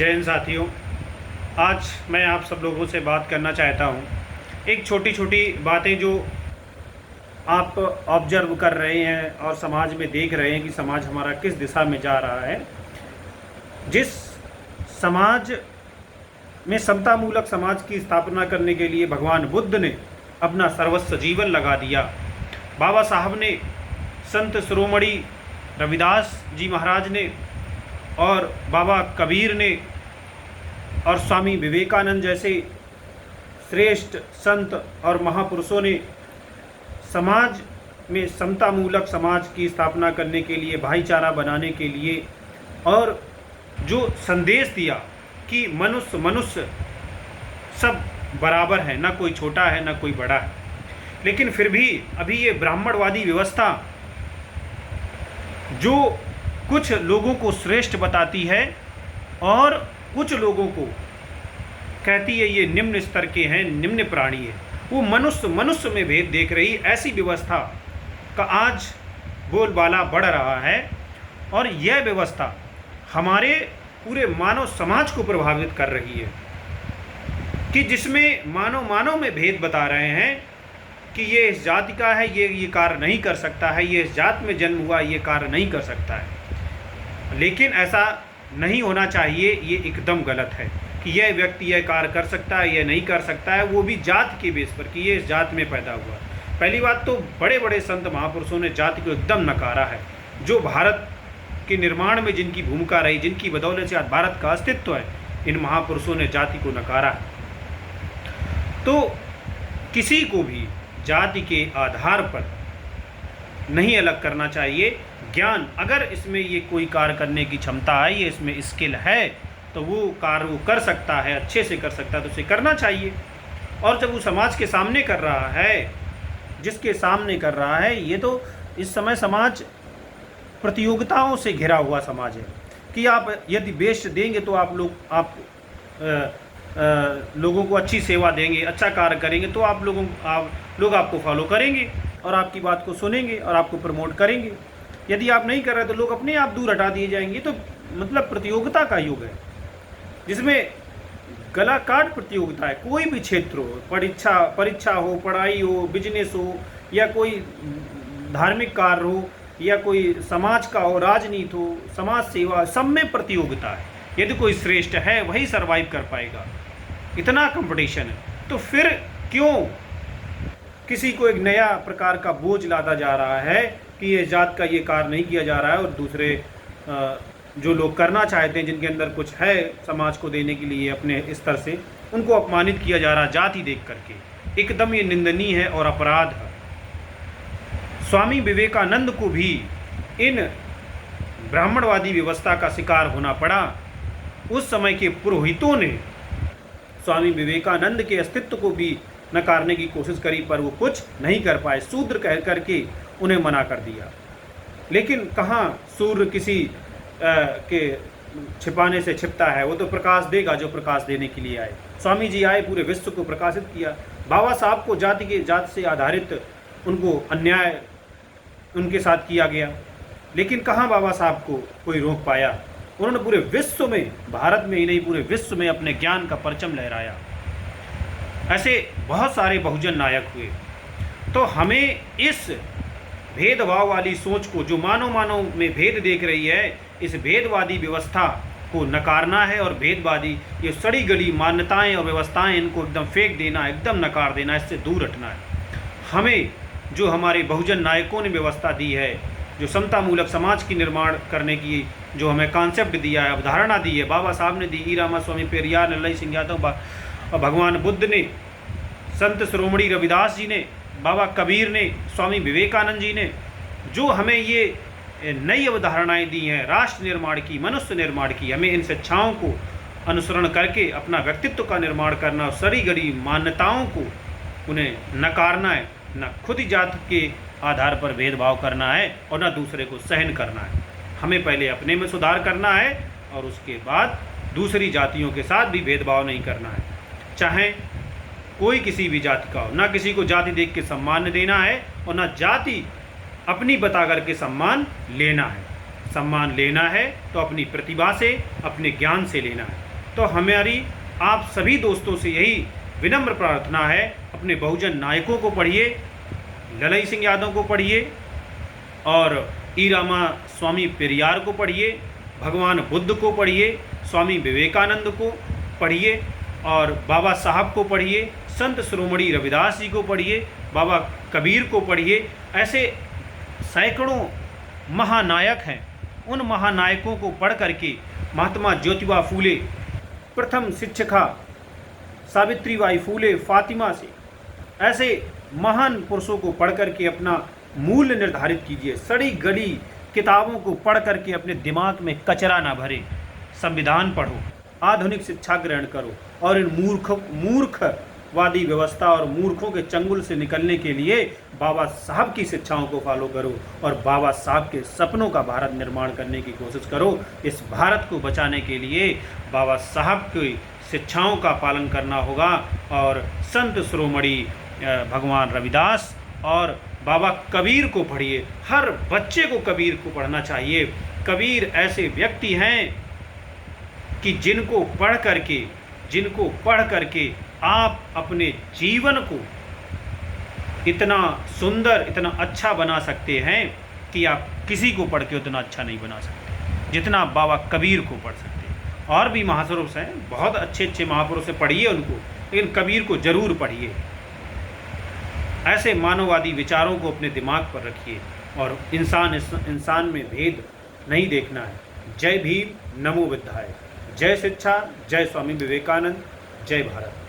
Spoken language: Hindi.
जय हिंद साथियों। आज मैं आप सब लोगों से बात करना चाहता हूँ। एक छोटी छोटी बातें जो आप ऑब्जर्व कर रहे हैं और समाज में देख रहे हैं कि समाज हमारा किस दिशा में जा रहा है। जिस समाज में समतामूलक समाज की स्थापना करने के लिए भगवान बुद्ध ने अपना सर्वस्व जीवन लगा दिया, बाबा साहब ने, संत शिरोमणि रविदास जी महाराज ने और बाबा कबीर ने और स्वामी विवेकानंद जैसे श्रेष्ठ संत और महापुरुषों ने समाज में समतामूलक समाज की स्थापना करने के लिए, भाईचारा बनाने के लिए और जो संदेश दिया कि मनुष्य सब बराबर है, ना कोई छोटा है ना कोई बड़ा है। लेकिन फिर भी अभी ये ब्राह्मणवादी व्यवस्था जो कुछ लोगों को श्रेष्ठ बताती है और कुछ लोगों को कहती है ये निम्न स्तर के हैं, निम्न प्राणी है, वो मनुष्य में भेद देख रही ऐसी व्यवस्था का आज बोलबाला बढ़ रहा है। और यह व्यवस्था हमारे पूरे मानव समाज को प्रभावित कर रही है कि जिसमें मानव में भेद बता रहे हैं कि ये इस जाति का है, ये कार्य नहीं कर सकता है, ये इस जात में जन्म हुआ, ये कार्य नहीं कर सकता है। लेकिन ऐसा नहीं होना चाहिए। ये एकदम गलत है कि यह व्यक्ति यह कार्य कर सकता है, यह नहीं कर सकता है, वो भी जात के बेस पर कि ये इस जात में पैदा हुआ। पहली बात तो बड़े बड़े संत महापुरुषों ने जाति को एकदम नकारा है। जो भारत के निर्माण में जिनकी भूमिका रही, जिनकी बदौलत से आज भारत का अस्तित्व है, इन महापुरुषों ने जाति को नकारा है। तो किसी को भी जाति के आधार पर नहीं अलग करना चाहिए। ज्ञान, अगर इसमें ये कोई कार्य करने की क्षमता है, ये इसमें स्किल है, तो वो कार्य वो कर सकता है, अच्छे से कर सकता है, तो उसे करना चाहिए। और जब वो समाज के सामने कर रहा है, जिसके सामने कर रहा है, ये तो इस समय समाज प्रतियोगिताओं से घिरा हुआ समाज है कि आप यदि बेस्ट देंगे तो आप लोगों को अच्छी सेवा देंगे, अच्छा कार्य करेंगे, तो लोग आपको फॉलो करेंगे और आपकी बात को सुनेंगे और आपको प्रमोट करेंगे। यदि आप नहीं कर रहे तो लोग अपने आप दूर हटा दिए जाएंगे। तो मतलब प्रतियोगिता का युग है जिसमें गला काट प्रतियोगिता है। कोई भी क्षेत्र हो, परीक्षा हो, पढ़ाई हो, बिजनेस हो, या कोई धार्मिक कार्य हो, या कोई समाज का हो, राजनीति हो, समाज सेवा, सब में प्रतियोगिता है। यदि कोई श्रेष्ठ है वही सरवाइव कर पाएगा। इतना कंपटीशन है, तो फिर क्यों किसी को एक नया प्रकार का बोझ लादा जा रहा है कि ये जात का ये कार्य नहीं किया जा रहा है और दूसरे जो लोग करना चाहते हैं, जिनके अंदर कुछ है समाज को देने के लिए अपने स्तर से, उनको अपमानित किया जा रहा है जाति देख करके। एकदम ये निंदनीय है और अपराध है। स्वामी विवेकानंद को भी इन ब्राह्मणवादी व्यवस्था का शिकार होना पड़ा। उस समय के पुरोहितों ने स्वामी विवेकानंद के अस्तित्व को भी नकारने की कोशिश करी, पर वो कुछ नहीं कर पाए। शूद्र कह करके उन्हें मना कर दिया। लेकिन कहाँ सूर्य किसी के छिपाने से छिपता है, वो तो प्रकाश देगा जो प्रकाश देने के लिए आए। स्वामी जी आए, पूरे विश्व को प्रकाशित किया। बाबा साहब को जात से आधारित उनको अन्याय उनके साथ किया गया, लेकिन कहाँ बाबा साहब को कोई रोक पाया। उन्होंने पूरे विश्व में, भारत में ही नहीं पूरे विश्व में अपने ज्ञान का परचम लहराया। ऐसे बहुत सारे बहुजन नायक हुए। तो हमें इस भेदभाव वाली सोच को, जो मानव में भेद देख रही है, इस भेदवादी व्यवस्था को नकारना है और भेदवादी ये सड़ी गली मान्यताएं और व्यवस्थाएं, इनको एकदम फेंक देना, एकदम नकार देना, इससे दूर हटना है। हमें जो हमारे बहुजन नायकों ने व्यवस्था दी है, जो समतामूलक समाज की निर्माण करने की जो हमें कॉन्सेप्ट दिया है, अवधारणा दी है, बाबा साहब ने दी, हीरा स्वामी पेरियार, नल्लई सिंह यादव, भगवान बुद्ध ने, संत शिरोमणि रविदास जी ने, बाबा कबीर ने, स्वामी विवेकानंद जी ने जो हमें ये नई अवधारणाएं दी हैं राष्ट्र निर्माण की, मनुष्य निर्माण की, हमें इन शिक्षाओं को अनुसरण करके अपना व्यक्तित्व का निर्माण करना, सड़ी गली मान्यताओं को उन्हें नकारना है। न खुद ही जात के आधार पर भेदभाव करना है और न दूसरे को सहन करना है। हमें पहले अपने में सुधार करना है और उसके बाद दूसरी जातियों के साथ भी भेदभाव नहीं करना है। चाहे कोई किसी भी जाति का हो, ना किसी को जाति देख के सम्मान देना है और ना जाति अपनी बता करके सम्मान लेना है। सम्मान लेना है तो अपनी प्रतिभा से, अपने ज्ञान से लेना है। तो हमारी आप सभी दोस्तों से यही विनम्र प्रार्थना है, अपने बहुजन नायकों को पढ़िए, ललई सिंह यादव को पढ़िए और ई रामा स्वामी पेरियार को पढ़िए, भगवान बुद्ध को पढ़िए, स्वामी विवेकानंद को पढ़िए और बाबा साहब को पढ़िए, संत शिरोमणि रविदास जी को पढ़िए, बाबा कबीर को पढ़िए। ऐसे सैकड़ों महानायक हैं, उन महानायकों को पढ़ करके महात्मा ज्योतिबा फूले, प्रथम शिक्षिका सावित्रीबाई फूले फातिमा से, ऐसे महान पुरुषों को पढ़ करके अपना मूल्य निर्धारित कीजिए। सड़ी गली किताबों को पढ़ करके अपने दिमाग में कचरा ना भरे, संविधान पढ़ो, आधुनिक शिक्षा ग्रहण करो और इन मूर्खवादी व्यवस्था और मूर्खों के चंगुल से निकलने के लिए बाबा साहब की शिक्षाओं को फॉलो करो और बाबा साहब के सपनों का भारत निर्माण करने की कोशिश करो। इस भारत को बचाने के लिए बाबा साहब की शिक्षाओं का पालन करना होगा और संत शिरोमणि भगवान रविदास और बाबा कबीर को पढ़िए। हर बच्चे को कबीर को पढ़ना चाहिए। कबीर ऐसे व्यक्ति हैं कि जिनको पढ़ करके आप अपने जीवन को इतना सुंदर, इतना अच्छा बना सकते हैं कि आप किसी को पढ़ के उतना अच्छा नहीं बना सकते जितना आप बाबा कबीर को पढ़ सकते हैं। और भी महापुरुष हैं, बहुत अच्छे अच्छे महापुरुष हैं, पढ़िए उनको, लेकिन कबीर को जरूर पढ़िए। ऐसे मानववादी विचारों को अपने दिमाग पर रखिए और इंसान में भेद नहीं देखना है। जय भीम, नमो बुद्धाय, जय शिक्षा, जय स्वामी विवेकानंद, जय भारत।